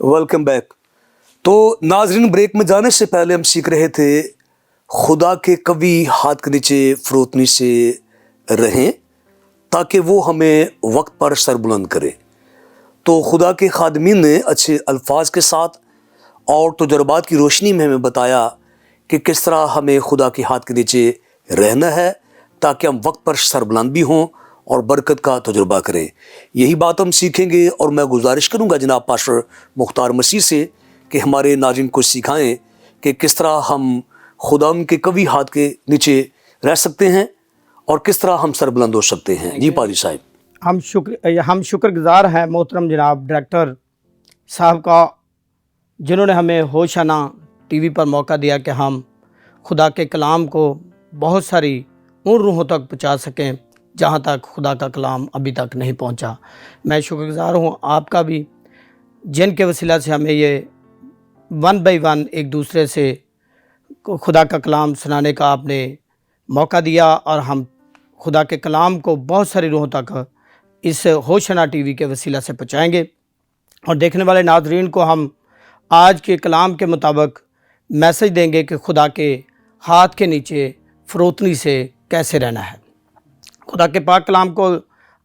Welcome back. तो नाजरीन, break में जाने से पहले हम सीख रहे थे खुदा के कभी हाथ के नीचे फरोतनी से रहें ताकि वो हमें वक्त पर सर बुलंद करे। तो खुदा के खादमीन ने अच्छे अल्फाज के साथ और तजुर्बात की रोशनी में हमें बताया कि किस तरह हमें खुदा के हाथ के नीचे रहना है ताकि हम वक्त पर सर बुलंद भी हों और बरकत का तजुर्बा करें। यही बात हम सीखेंगे और मैं गुजारिश करूंगा जनाब पास्टर मुख्तार मसीह से कि हमारे नाज़रीन को सिखाएं कि किस तरह हम खुदा के कवी हाथ के नीचे रह सकते हैं और किस तरह हम सर बुलंद हो सकते हैं। जी पाजी साहब, हम शुक्रगुजार हैं मोहतरम जनाब डायरेक्टर साहब का, जिन्होंने हमें होशाना टीवी पर मौका दिया कि हम खुदा के कलाम को बहुत सारी उन रूहों तक पहुंचा सकें जहां तक खुदा का कलाम अभी तक नहीं पहुंचा। मैं शुक्रगुजार हूं आपका भी, जिनके वसीला से हमें ये वन बाय वन एक दूसरे से खुदा का कलाम सुनाने का आपने मौका दिया और हम खुदा के कलाम को बहुत सारी रूहों तक इस होशना टीवी के वसीला से पहुँचाएँगे और देखने वाले नाजरीन को हम आज के कलाम के मुताबिक मैसेज देंगे कि खुदा के हाथ के नीचे फरोतनी से कैसे रहना है। खुदा के पाक कलाम को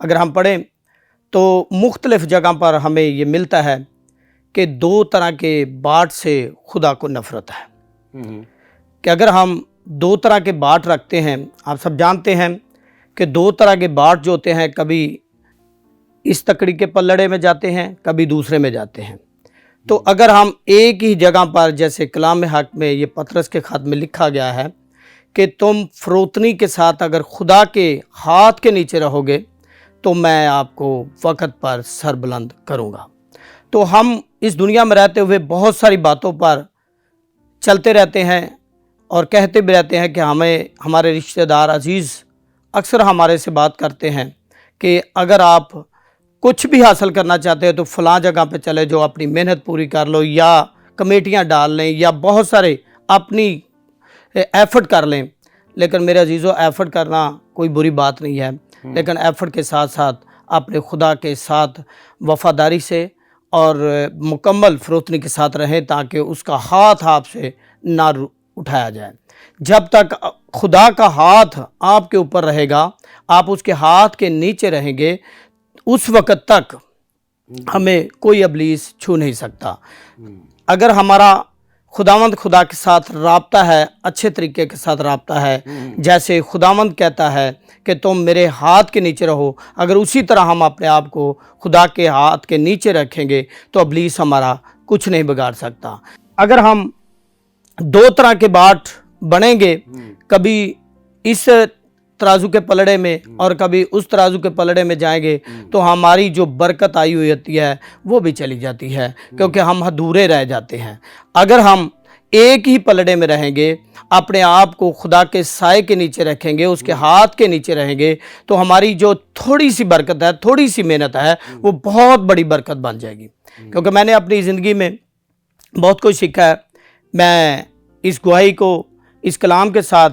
अगर हम पढ़ें तो मुख्तलिफ़ जगह पर हमें ये मिलता है कि दो तरह के बाट से खुदा को नफ़रत है। कि अगर हम दो तरह के बाट रखते हैं, आप सब जानते हैं कि दो तरह के बाट जो होते हैं, कभी इस तकड़ी के पल्लड़े में जाते हैं, कभी दूसरे में जाते हैं। तो अगर हम एक ही जगह पर, जैसे कलाम हक में ये पतरस के ख़त में लिखा गया है कि तुम फरोतनी के साथ अगर खुदा के हाथ के नीचे रहोगे तो मैं आपको वक़्त पर सर बुलंद करूँगा। तो हम इस दुनिया में रहते हुए बहुत सारी बातों पर चलते रहते हैं और कहते भी रहते हैं कि हमें हमारे रिश्तेदार अजीज़ अक्सर हमारे से बात करते हैं कि अगर आप कुछ भी हासिल करना चाहते हो तो फ़लाँ जगह पे चले जाओ, अपनी मेहनत पूरी कर लो या कमेटियाँ डाल लें या बहुत सारे अपनी एफ़र्ट कर लें। लेकिन मेरे अजीज़ों, एफ़र्ट करना कोई बुरी बात नहीं है, लेकिन एफ़र्ट के साथ साथ अपने खुदा के साथ वफ़ादारी से और मुकम्मल फरोतनी के साथ रहें ताकि उसका हाथ आपसे ना उठाया जाए। जब तक खुदा का हाथ आपके ऊपर रहेगा, आप उसके हाथ के नीचे रहेंगे, उस वक़्त तक हमें कोई इब्लीस छू नहीं सकता। अगर हमारा खुदावंद खुदा के साथ राब्ता है, अच्छे तरीके के साथ राब्ता है, जैसे खुदावंद कहता है कि तुम मेरे हाथ के नीचे रहो, अगर उसी तरह हम अपने आप को खुदा के हाथ के नीचे रखेंगे तो इब्लीस हमारा कुछ नहीं बिगाड़ सकता। अगर हम दो तरह के बाट बनेंगे, कभी इस तराजू के पलड़े में और कभी उस तराजू के पलड़े में जाएंगे, तो हमारी जो बरकत आई हुई होती है वो भी चली जाती है, क्योंकि हम अधूरे रह जाते हैं। अगर हम एक ही पलड़े में रहेंगे, अपने आप को खुदा के साए के नीचे रखेंगे, उसके हाथ के नीचे रहेंगे, तो हमारी जो थोड़ी सी बरकत है, थोड़ी सी मेहनत है, वो बहुत बड़ी बरकत बन जाएगी। क्योंकि मैंने अपनी ज़िंदगी में बहुत कुछ सीखा है। मैं इस गवाही को इस कलाम के साथ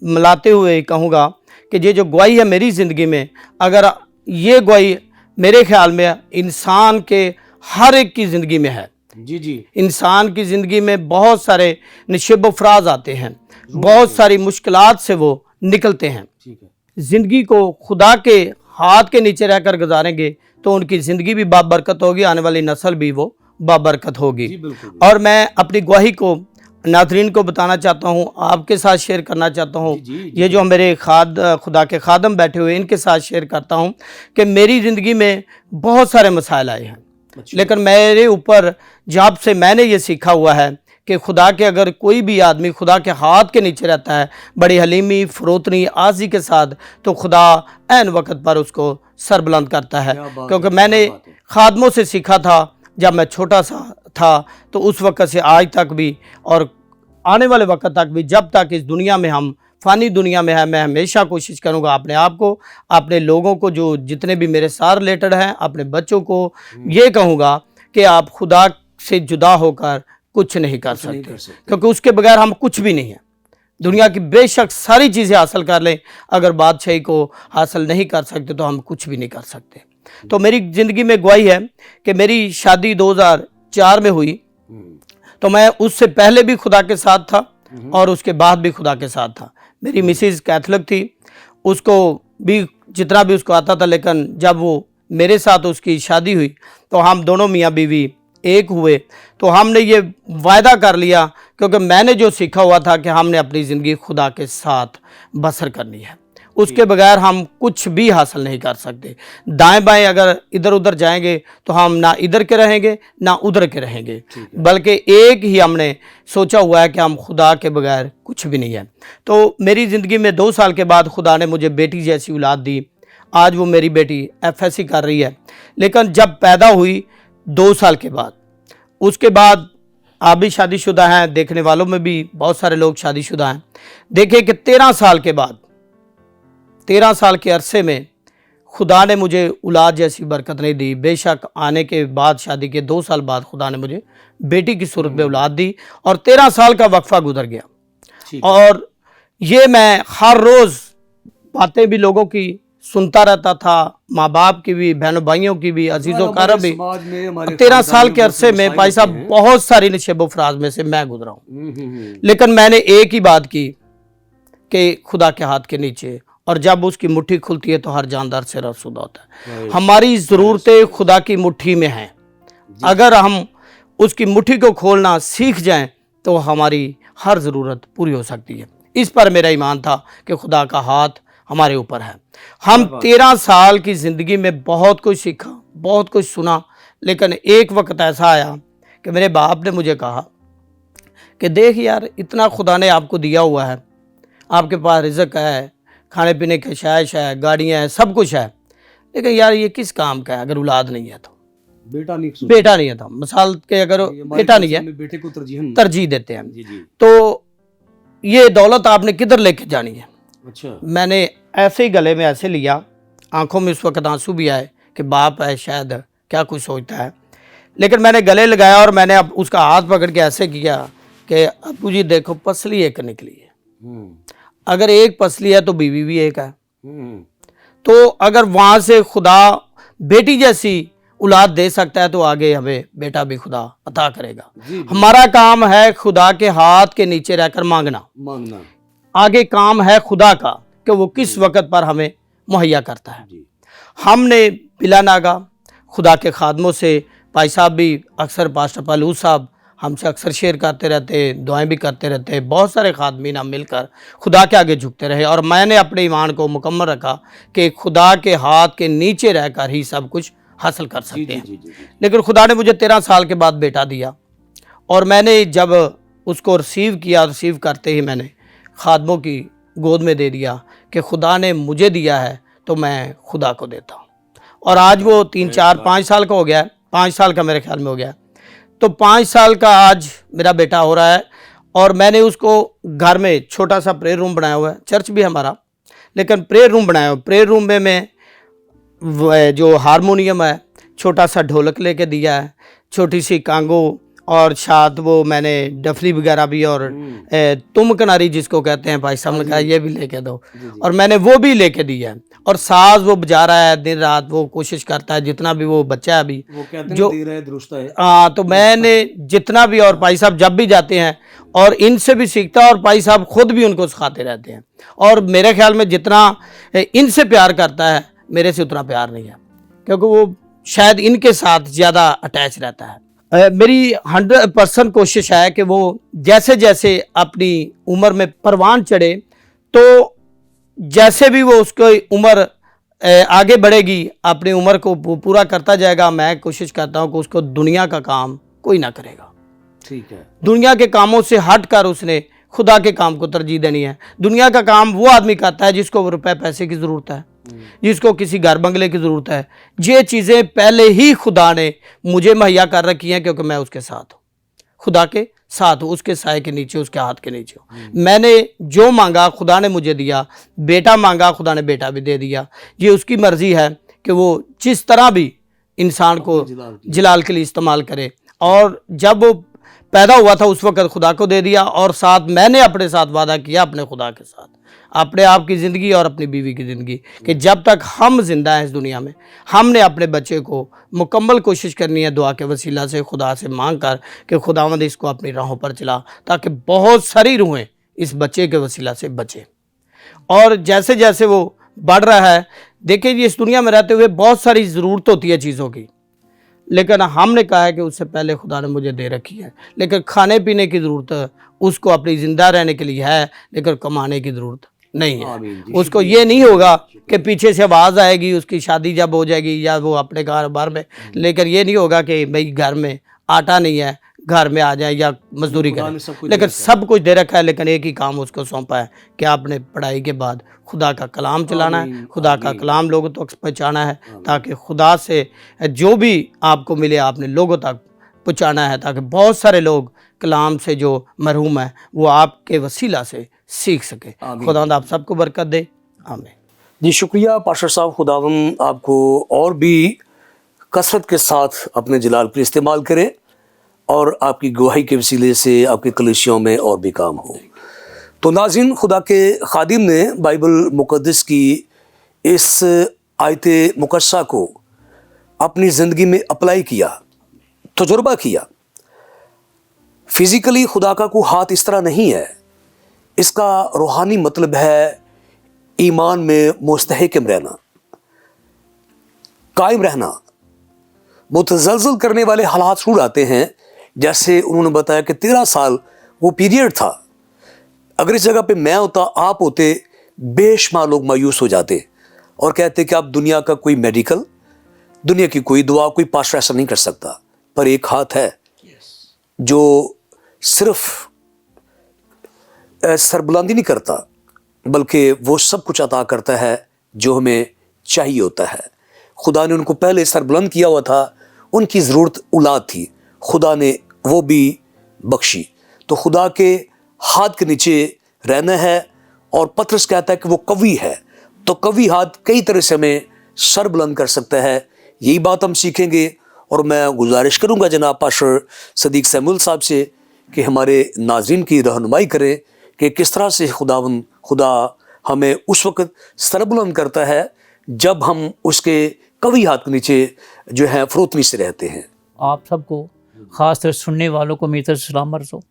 मिलाते हुए कहूँगा कि ये जो गवाही है मेरी ज़िंदगी में, अगर ये गवाही मेरे ख्याल में इंसान के हर एक की ज़िंदगी में है। जी, इंसान की ज़िंदगी में बहुत सारे निशिब अफराज आते हैं, बहुत सारी मुश्किलात से वो निकलते हैं। ज़िंदगी को खुदा के हाथ के नीचे रहकर गुजारेंगे तो उनकी ज़िंदगी भी बाबरकत होगी, आने वाली नस्ल भी वो बाबरकत होगी। और मैं अपनी गवाही को नाज़रीन को बताना चाहता हूँ, आपके साथ शेयर करना चाहता हूँ। ये जो मेरे खुदा के खादम बैठे हुए, इनके साथ शेयर करता हूँ कि मेरी ज़िंदगी में बहुत सारे मसाइल आए हैं, लेकिन मेरे ऊपर जब से मैंने ये सीखा हुआ है कि खुदा के अगर कोई भी आदमी खुदा के हाथ के नीचे रहता है बड़ी हलीमी, फरोतनी, आजी के साथ, तो खुदा ऐन वक्त पर उसको सर बुलंद करता है। क्योंकि मैंने खादमों से सीखा था जब मैं छोटा सा था, तो उस वक्त से आज तक भी और आने वाले वक्त तक भी, जब तक इस दुनिया में हम फ़ानी दुनिया में है, मैं हमेशा कोशिश करूँगा अपने आप को, अपने लोगों को, जो जितने भी मेरे साथ रिलेटेड हैं, अपने बच्चों को ये कहूँगा कि आप खुदा से जुदा होकर कुछ नहीं कर सकते, क्योंकि उसके बगैर हम कुछ भी नहीं हैं। दुनिया की बेशक सारी चीज़ें हासिल कर लें, अगर बादशाही को हासिल नहीं कर सकते तो हम कुछ भी नहीं कर सकते। तो मेरी ज़िंदगी में गवाही है कि मेरी शादी 2004 में हुई, तो मैं उससे पहले भी खुदा के साथ था और उसके बाद भी खुदा के साथ था। मेरी मिसेज कैथलिक थी, उसको भी जितना भी उसको आता था, लेकिन जब वो मेरे साथ उसकी शादी हुई तो हम दोनों मियाँ बीवी एक हुए। तो हमने ये वायदा कर लिया, क्योंकि मैंने जो सीखा हुआ था कि हमने अपनी ज़िंदगी खुदा के साथ बसर करनी है, उसके बगैर हम कुछ भी हासिल नहीं कर सकते। दाएं बाएं अगर इधर उधर जाएंगे तो हम ना इधर के रहेंगे ना उधर के रहेंगे, बल्कि एक ही हमने सोचा हुआ है कि हम खुदा के बगैर कुछ भी नहीं है। तो मेरी ज़िंदगी में 2 साल के बाद खुदा ने मुझे बेटी जैसी औलाद दी। आज वो मेरी बेटी FSC कर रही है, लेकिन जब पैदा हुई 2 साल के बाद, उसके बाद आप भी शादीशुदा हैं, देखने वालों में भी बहुत सारे लोग शादीशुदा हैं। देखिए कि 13 साल के बाद, 13 साल के अरसे में खुदा ने मुझे औलाद जैसी बरकत नहीं दी। बेशक आने के बाद, शादी के 2 साल बाद खुदा ने मुझे बेटी की सूरत में औलाद दी और 13 साल का वक्फा गुजर गया। और ये मैं हर रोज़ बातें भी लोगों की सुनता रहता था, माँ बाप की भी, बहनों भाइयों की भी, अजीज़ों कार भी। 13 साल के अरसे में भाई साहब बहुत सारी नशेबो फराज में से मैं गुजरा हूँ, लेकिन मैंने एक ही बात की कि खुदा के हाथ के नीचे, और जब उसकी मुट्ठी खुलती है तो हर जानदार से रसूदा होता है। हमारी ज़रूरतें खुदा की मुट्ठी में हैं, अगर हम उसकी मुट्ठी को खोलना सीख जाएं तो हमारी हर ज़रूरत पूरी हो सकती है। इस पर मेरा ईमान था कि खुदा का हाथ हमारे ऊपर है। हम 13 साल की ज़िंदगी में बहुत कुछ सीखा, बहुत कुछ सुना, लेकिन एक वक्त ऐसा आया कि मेरे बाप ने मुझे कहा कि देख यार, इतना खुदा ने आपको दिया हुआ है, आपके पास रिज़्क है, खाने पीने की शायश है, गाड़ियाँ हैं, सब कुछ है, लेकिन यार ये किस काम का है अगर औलाद नहीं है तो? बेटा नहीं है तो मिसाल के अगर बेटा नहीं है, बेटे को तरजीह देते हैं। तो ये दौलत आपने किधर लेके जानी है? अच्छा। मैंने ऐसे ही गले में ऐसे लिया, आंखों में उस वक्त आंसू भी आए कि बाप है, शायद क्या कुछ सोचता है, लेकिन मैंने गले लगाया और मैंने अब उसका हाथ पकड़ के ऐसे किया कि अब्बू जी देखो, पसली एक निकली है, अगर एक पसली है तो बीवी भी एक है। तो अगर वहाँ से खुदा बेटी जैसी औलाद दे सकता है तो आगे हमें बेटा भी खुदा अता करेगा। हमारा काम है खुदा के हाथ के नीचे रहकर मांगना। आगे काम है खुदा का कि वो किस वक्त पर हमें मुहैया करता है। हमने बिला नागा खुदा के खादमों से, भाई साहब भी अक्सर, पास्टर पालू साहब हमसे अक्सर शेयर करते रहते, दुआएं भी करते रहते, बहुत सारे खादमीन हम मिलकर खुदा के आगे झुकते रहे और मैंने अपने ईमान को मुकम्मल रखा कि खुदा के हाथ के नीचे रहकर ही सब कुछ हासिल कर सकते हैं। लेकिन खुदा ने मुझे 13 साल के बाद बेटा दिया और मैंने जब उसको रिसीव किया, रिसीव करते ही मैंने खादमों की गोद में दे दिया कि खुदा ने मुझे दिया है तो मैं खुदा को देता हूँ। और आज वो 3, 4, 5 साल का हो गया है, 5 साल का मेरे ख्याल में हो गया। तो 5 साल का आज मेरा बेटा हो रहा है और मैंने उसको घर में छोटा सा प्रेयर रूम बनाया हुआ है, चर्च भी हमारा, लेकिन प्रेयर रूम बनाया हुआ। प्रेयर रूम में मैं जो हारमोनियम है, छोटा सा ढोलक लेके दिया है, छोटी सी कांगो और साथ वो मैंने डफली वगैरह भी और तुम कनारी जिसको कहते हैं, भाई साहब ने कहा ये भी लेके दो और मैंने वो भी लेके दिया है। और साज वो बजा रहा है दिन रात, वो कोशिश करता है जितना भी वो बच्चा है अभी वो कहते जो हाँ, तो मैंने जितना भी, और भाई साहब जब भी जाते हैं और इनसे भी सीखता है और भाई साहब खुद भी उनको सिखाते रहते हैं। और मेरे ख्याल में जितना इनसे प्यार करता है मेरे से उतना प्यार नहीं है, क्योंकि वो शायद इनके साथ ज़्यादा अटैच रहता है। मेरी 100% कोशिश है कि वो जैसे जैसे अपनी उम्र में परवान चढ़े, तो जैसे भी वो उसकी उम्र आगे बढ़ेगी, अपनी उम्र को पूरा करता जाएगा, मैं कोशिश करता हूँ कि उसको दुनिया का काम कोई ना करेगा। ठीक है, दुनिया के कामों से हट कर उसने खुदा के काम को तरजीह देनी है। दुनिया का काम वो आदमी करता है जिसको रुपए पैसे की ज़रूरत है, जिसको किसी घर बंगले की ज़रूरत है। ये चीज़ें पहले ही खुदा ने मुझे मुहैया कर रखी हैं, क्योंकि मैं उसके साथ हूँ, खुदा के साथ हूँ, उसके साए के नीचे, उसके हाथ के नीचे हूँ। मैंने जो मांगा खुदा ने मुझे दिया, बेटा मांगा खुदा ने बेटा भी दे दिया। ये उसकी मर्ज़ी है कि वो जिस तरह भी इंसान को जलाल के लिए इस्तेमाल करे। और जब वो पैदा हुआ था उस वक्त खुदा को दे दिया, और साथ मैंने अपने साथ वादा किया अपने खुदा के साथ, अपने आप की ज़िंदगी और अपनी बीवी की ज़िंदगी, कि जब तक हम जिंदा हैं इस दुनिया में, हमने अपने बच्चे को मुकम्मल कोशिश करनी है दुआ के वसीला से, खुदा से मांग कर कि खुदावंद इसको अपनी राहों पर चला, ताकि बहुत सारी रूहें इस बच्चे के वसीला से बचें। और जैसे जैसे वो बढ़ रहा है, देखिए जी, इस दुनिया में रहते हुए बहुत सारी ज़रूरत होती है चीज़ों की, लेकिन हमने कहा है कि उससे पहले खुदा ने मुझे दे रखी है। लेकिन खाने पीने की ज़रूरत उसको अपनी ज़िंदा रहने के लिए है, लेकिन कमाने की ज़रूरत नहीं है। उसको ये नहीं होगा कि पीछे से आवाज़ आएगी उसकी शादी जब हो जाएगी या वो अपने कारोबार में, लेकिन ये नहीं होगा कि भाई घर में आटा नहीं है, घर में आ जाए या मजदूरी करें, लेकिन सब कुछ दे रखा है। लेकिन एक ही काम उसको सौंपा है कि आपने पढ़ाई के बाद खुदा का कलाम चलाना है, खुदा का कलाम लोगों तक पहुँचाना है, ताकि खुदा से जो भी आपको मिले आपने लोगों तक पहुँचाना है, ताकि बहुत सारे लोग कलाम से जो मरहूम है वो आपके वसीला से सीख सके। खुदावंद आप सबको बरकत दे, आमीन। जी शुक्रिया पास्टर साहब, खुदावंद आपको और भी कसरत के साथ अपने जलाल पर इस्तेमाल करे और आपकी गवाही के वसीले से आपके कलीसियों में और भी काम हो। तो नाज़रीन, खुदा के खादिम ने बाइबल मुक़द्दस की इस आयत मुकस्सा को अपनी ज़िंदगी में अप्लाई किया, तजुर्बा किया। फिज़िकली खुदा का कोई हाथ इस तरह नहीं है, इसका रूहानी मतलब है ईमान में मुस्तहकम रहना, कायम रहना। मुतज़लज़ल करने वाले हालात ज़रूर आते हैं, जैसे उन्होंने बताया कि 13 साल वो पीरियड था। अगर इस जगह पे मैं होता, आप होते, बेशुमार लोग मायूस हो जाते और कहते कि अब दुनिया का कोई मेडिकल, दुनिया की कोई दुआ, कोई पास्टर ऐसा नहीं कर सकता। पर एक हाथ है जो सिर्फ सरबुलंदी नहीं करता, बल्कि वो सब कुछ अता करता है जो हमें चाहिए होता है। खुदा ने उनको पहले सरबुलंद किया हुआ था, उनकी ज़रूरत औलाद थी, खुदा ने वो भी बख्शी। तो खुदा के हाथ के नीचे रहना है। और पतरस कहता है कि वो कवि है, तो कवि हाथ कई तरह से हमें सर बुलंद कर सकता है। यही बात हम सीखेंगे। और मैं गुजारिश करूंगा जनाब पास्टर सदीक सैमुअल साहब से कि हमारे नाज़रीन की रहनुमाई करें कि किस तरह से खुदा हमें उस वक्त सर बुलंद करता है जब हम उसके कवि हाथ के नीचे जो है फरोतनी से रहते हैं। आप सबको, ख़ास कर सुनने वालों को मेरी तरफ से सलाम अर्ज़ हो।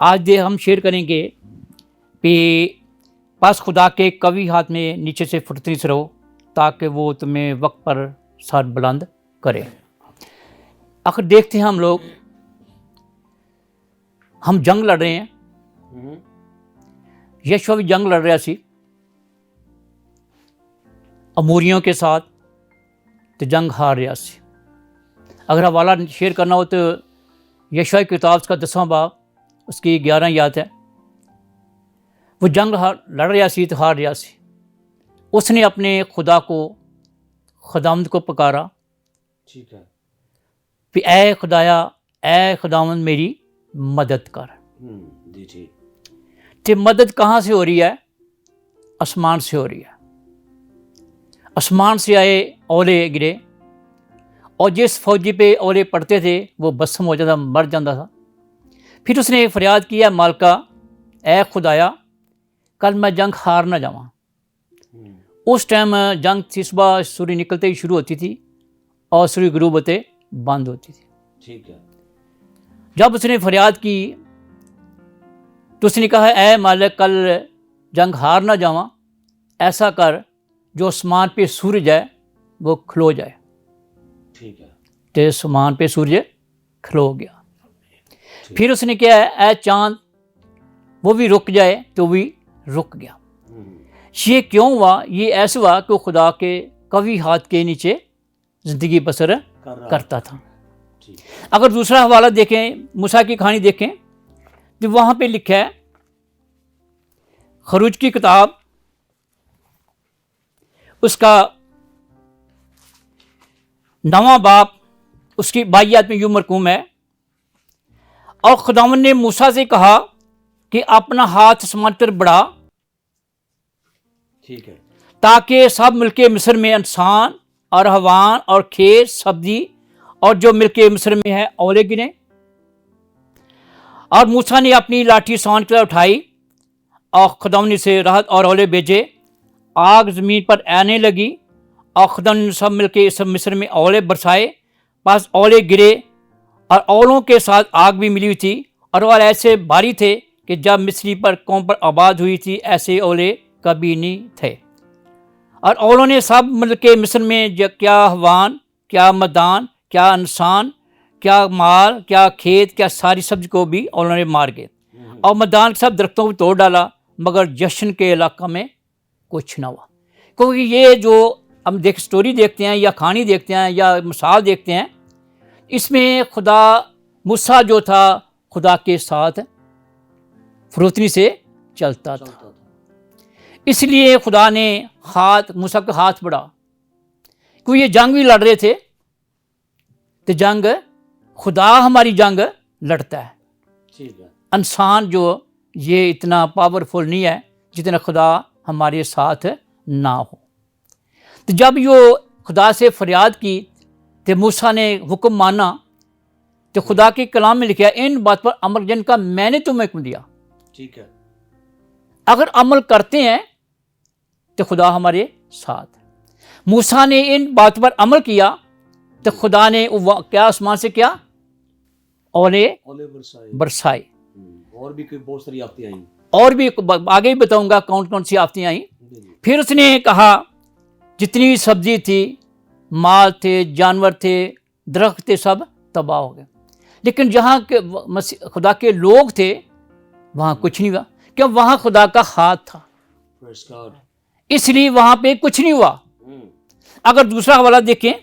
आज ये हम शेयर करेंगे कि बस खुदा के कवि हाथ में नीचे से फुर्ती से रहो, ताकि वो तुम्हें वक्त पर सर बुलंद करे। आखिर देखते हैं हम जंग लड़ रहे हैं, यशवा भी जंग लड़ रहा सी अमूरियों के साथ, तो जंग हार रहा सी। अगर हवाला शेयर करना हो तो यशवा की किताब का 10वां बाब उसकी 11 आयत है। वो जंग लड़ रहा सी तो हार रहा सी। उसने अपने खुदावंद को पुकारा, ठीक है, फिर ऐ खुदाया, ऐ खुदावंद मेरी मदद कर। जी जी। तो मदद कहाँ से हो रही है? आसमान से हो रही है। आसमान से आए ओले गिरे, और जिस फौजी पे ओले पड़ते थे वो भस्म हो जाता, मर जाता था। फिर उसने फरियाद किया, मालिका ऐ खुदाया, कल मैं जंग हार ना जाऊँ। उस टाइम जंग थी, सुबह सूर्य निकलते ही शुरू होती थी और सूर्य गुरूब होते बंद होती थी। ठीक है। जब उसने फरियाद की तो उसने कहा, ऐ मालिक, कल जंग हार ना जावा, ऐसा कर जो आसमान पे सूरज है वो खलो जाए। ठीक है। तो आसमान पे सूरज खलो गया। फिर उसने किया, ऐ चांद, वो भी रुक जाए, तो भी रुक गया। ये क्यों हुआ? ये ऐसा हुआ कि खुदा के कवि हाथ के नीचे ज़िंदगी बसर करता था। अगर दूसरा हवाला देखें, मूसा की कहानी देखें, तो वहाँ पे लिखा है, खरूज की किताब उसका 9वां बाब उसकी 22 आयत में यूं मरकूम है, और खुदावंद ने मूसा से कहा कि अपना हाथ आसमान पर बढ़ा, ठीक है, ताकि सब मिलके मिस्र में इंसान और हवान और खेत सब्जी और जो मिलके मिस्र में है ओले गिने। और मूसा ने अपनी लाठी सांड कर उठाई और खुदावंद से राहत और ओले भेजे। आग ज़मीन पर आने लगी और खुदावंद ने सब मिलके सब मिस्र में ओले बरसाए। पास ओले गिरे और ओलों के साथ आग भी मिली हुई थी और वह ऐसे भारी थे कि जब मिस्री पर कौम पर आबाद हुई थी ऐसे ओले कभी नहीं थे। और ओलों ने सब मिलके मिस्र में क्या हवान, क्या मैदान, क्या इंसान, क्या माल, क्या खेत, क्या सारी सब्जी को भी ओलों ने मार गए और मैदान के सब दरख्तों को तोड़ डाला, मगर जश्न के इलाका में कुछ ना हुआ। क्योंकि ये जो हम स्टोरी देखते हैं या कहानी देखते हैं या मिसाल देखते हैं, इसमें खुदा मूसा जो था खुदा के साथ फरोतनी से चलता था। इसलिए खुदा ने मूसा का हाथ बढ़ा, क्योंकि ये जंग भी लड़ रहे थे। तो जंग खुदा हमारी जंग लड़ता है। इंसान जो ये इतना पावरफुल नहीं है जितना खुदा हमारे साथ ना हो। तो जब यो खुदा से फरियाद की तो मूसा ने हुक्म माना, तो खुदा के कलाम में लिखा इन बात पर अमल जिनका मैंने तुम्हें हुक्म दिया। ठीक है, अगर अमल करते हैं तो खुदा हमारे साथ। मूसा ने इन बात पर अमल किया तो खुदा ने क्या आसमान से क्या ओले बरसाए। और भी कोई बहुत सारी आफतें आई, और भी आगे ही बताऊंगा कौन कौन सी आफतें आई। फिर उसने कहा जितनी भी सब्जी थी, माल थे, जानवर थे, दरख्त थे, सब तबाह हो गए। लेकिन जहाँ के खुदा के लोग थे वहाँ कुछ नहीं हुआ, क्यों? वहाँ खुदा का हाथ था, इसलिए वहाँ पे कुछ नहीं हुआ। अगर दूसरा हवाला देखें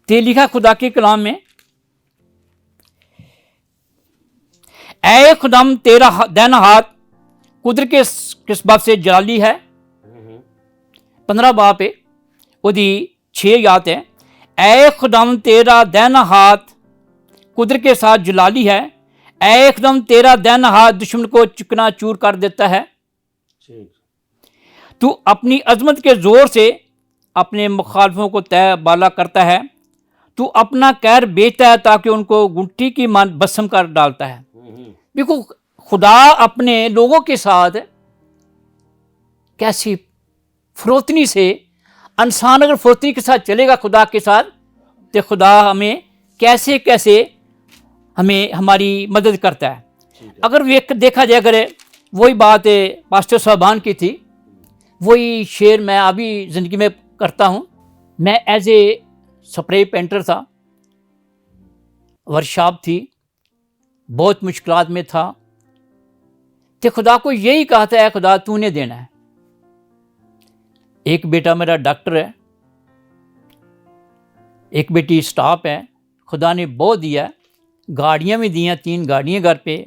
तो लिखा खुदा के कलाम में, ऐ खुदाम तेरा दैन हाथ कुदरत के किस बाब से जलाली है। 15 बाब पे उदी 6 याद है। ऐ खुदाम तेरा दैन हाथ कुदरत के साथ जलाली है। ऐ खुदाम तेरा दैन हाथ दुश्मन को चुकना चूर कर देता है। तू अपनी अजमत के जोर से अपने मुखालफों को तय बाला करता है। तू अपना कहर बेचता है ताकि उनको गुंठी की मान बसम कर डालता है। देखो खुदा अपने लोगों के साथ कैसी फरोतनी से, इंसान अगर फरोतनी के साथ चलेगा खुदा के साथ, तो खुदा हमें कैसे कैसे हमें हमारी मदद करता है। अगर देखा जाए, अगर वही बात पास्टर साहबान की थी, वही शेर मैं अभी ज़िंदगी में करता हूँ। मैं एज ए स्प्रे पेंटर था, वर्कशॉप थी, बहुत मुश्किलात में था। तो खुदा को यही कहा था, खुदा तूने देना है। एक बेटा मेरा डॉक्टर है, एक बेटी स्टाफ है। खुदा ने बहुत दिया, गाड़ियाँ भी दिया, 3 गाड़ियाँ घर पे,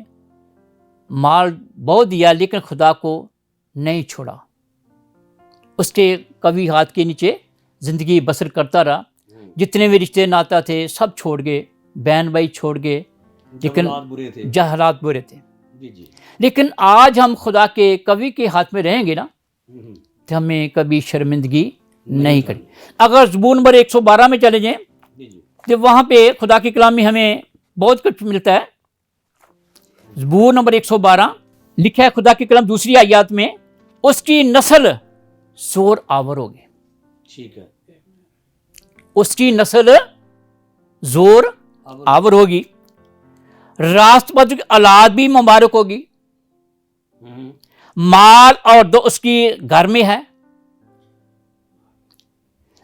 माल बहुत दिया, लेकिन खुदा को नहीं छोड़ा। उसके कभी हाथ के नीचे ज़िंदगी बसर करता रहा। जितने भी रिश्ते नाता थे सब छोड़ गए, बहन भाई छोड़ गए, लेकिन हालात बुरे थे। लेकिन आज हम खुदा के कवि के हाथ में रहेंगे ना, तो हमें कभी शर्मिंदगी नहीं करी। अगर ज़बूर नंबर 112 में चले जाएं तो वहाँ पे खुदा के कलाम में हमें बहुत कुछ मिलता है। ज़बूर नंबर 112 लिखा है खुदा के कलाम दूसरी आयत में, उसकी नस्ल जोर आवर होगी। ठीक है, उसकी नस्ल जोर आवर होगी, राष्ट्रपति की औलाद भी मुबारक होगी। माल और दो उसकी घर में है।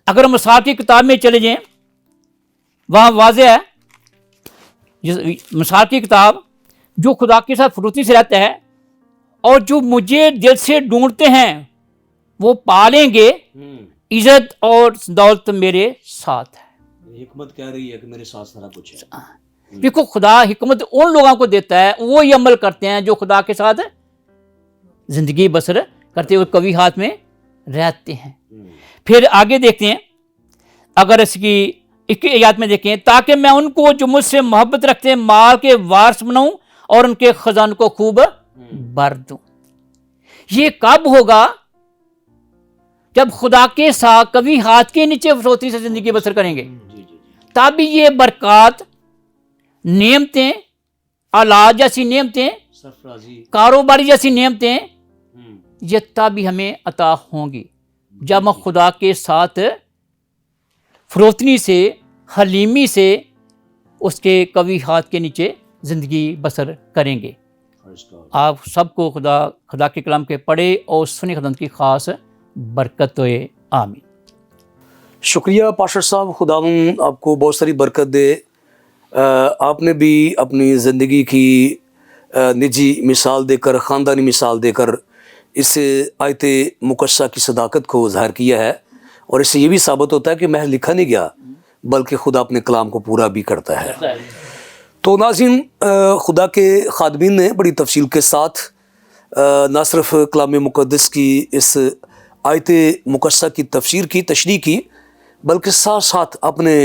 अगर मिसाल की किताब में चले जाएं, वहां वाज़ेह है, मिसाल की किताब, जो खुदा के साथ फरोती से रहता है और जो मुझे दिल से ढूंढते हैं वो पालेंगे, इज्जत और दौलत मेरे साथ है। हिकमत कह रही है कि मेरे साथ सारा कुछ है। देखो खुदा हिकमत उन लोगों को देता है, वो ये अमल करते हैं जो खुदा के साथ जिंदगी बसर करते हुए कभी हाथ में रहते हैं। फिर आगे देखते हैं, अगर इसकी 21 आयत में देखें, ताकि मैं उनको जो मुझसे मोहब्बत रखते हैं माल के वारिस बनाऊं और उनके खजान को खूब भर दूं। ये कब होगा? जब खुदा के साथ कभी हाथ के नीचे फरोती से जिंदगी बसर करेंगे, तभी ये बरकत, नेमतें, औलाद जैसी नेमतें, कारोबारी जैसी नेमतें, ये तभी हमें अता होंगी जब हम खुदा के साथ फरोतनी से, हलीमी से उसके कवी हाथ के नीचे ज़िंदगी बसर करेंगे। आप सबको खुदा के कलाम के पढ़े और सुने खुदा की ख़ास बरकत होए। आमीन। शुक्रिया पास्टर साहब, खुदावंद आपको बहुत सारी बरकत दे। आपने भी अपनी ज़िंदगी की निजी मिसाल देकर, ख़ानदानी मिसाल देकर इस आयत मुकद्दसा की सदाकत को ज़ाहिर किया है, और इससे ये भी साबित होता है कि महज लिखा नहीं गया बल्कि खुदा अपने कलाम को पूरा भी करता है। तो नाज़रीन, खुदा के खादमीन ने बड़ी तफसील के साथ न सिर्फ कलाम मुक़द्दस की इस आयत मुकद्दसा की तफसीर की, तशरीह की, बल्कि साथ साथ अपने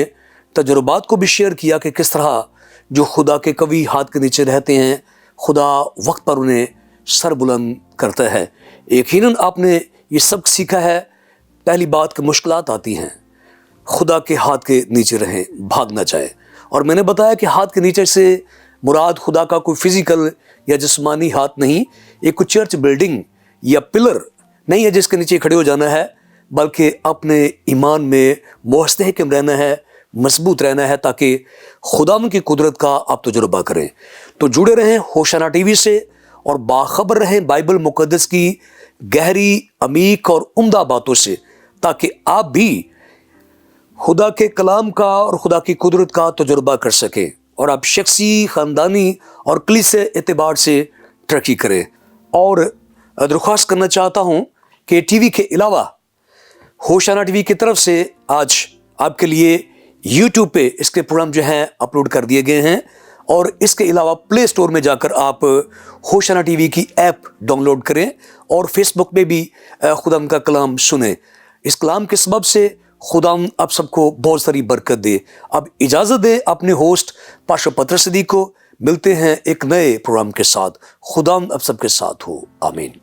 तजुर्बात को भी शेयर किया कि किस तरह जो खुदा के कवी हाथ के नीचे रहते हैं, खुदा वक्त पर उन्हें सर बुलंद करता है। यकीनन आपने ये सब सीखा है। पहली बात कि मुश्किलात आती हैं, खुदा के हाथ के नीचे रहें, भाग ना जाए। और मैंने बताया कि हाथ के नीचे से मुराद खुदा का कोई फिज़िकल या जिस्मानी हाथ नहीं, एक कोई चर्च बिल्डिंग या पिलर नहीं है जिसके नीचे खड़े हो जाना है, बल्कि अपने ईमान में मुस्तहकम रहना है, मजबूत रहना है, ताकि खुदावंद की कुदरत का आप तजुर्बा करें। तो जुड़े रहें होशाना टीवी से और बाखबर रहें बाइबल मुक़द्दस की गहरी, अमीक और उम्दा बातों से, ताकि आप भी खुदा के कलाम का और खुदा की कुदरत का तजुर्बा कर सकें और आप शख्सी, ख़ानदानी और कलीसिया एतबार से तरक्की करें। और दरख्वास्त करना चाहता हूँ कि टीवी के अलावा होशाना टीवी की तरफ से आज आपके लिए यूट्यूब पे इसके प्रोग्राम जो हैं अपलोड कर दिए गए हैं, और इसके अलावा प्ले स्टोर में जाकर आप होशाना टीवी की ऐप डाउनलोड करें और फेसबुक पे भी खुदा का कलाम सुने। इस कलाम के सबब से खुदा आप सबको बहुत सारी बरकत दे। अब इजाज़त दे अपने होस्ट पास्टर पत्रस सदीक को। मिलते हैं एक नए प्रोग्राम के साथ। खुदा आप सबके साथ हो। आमीन।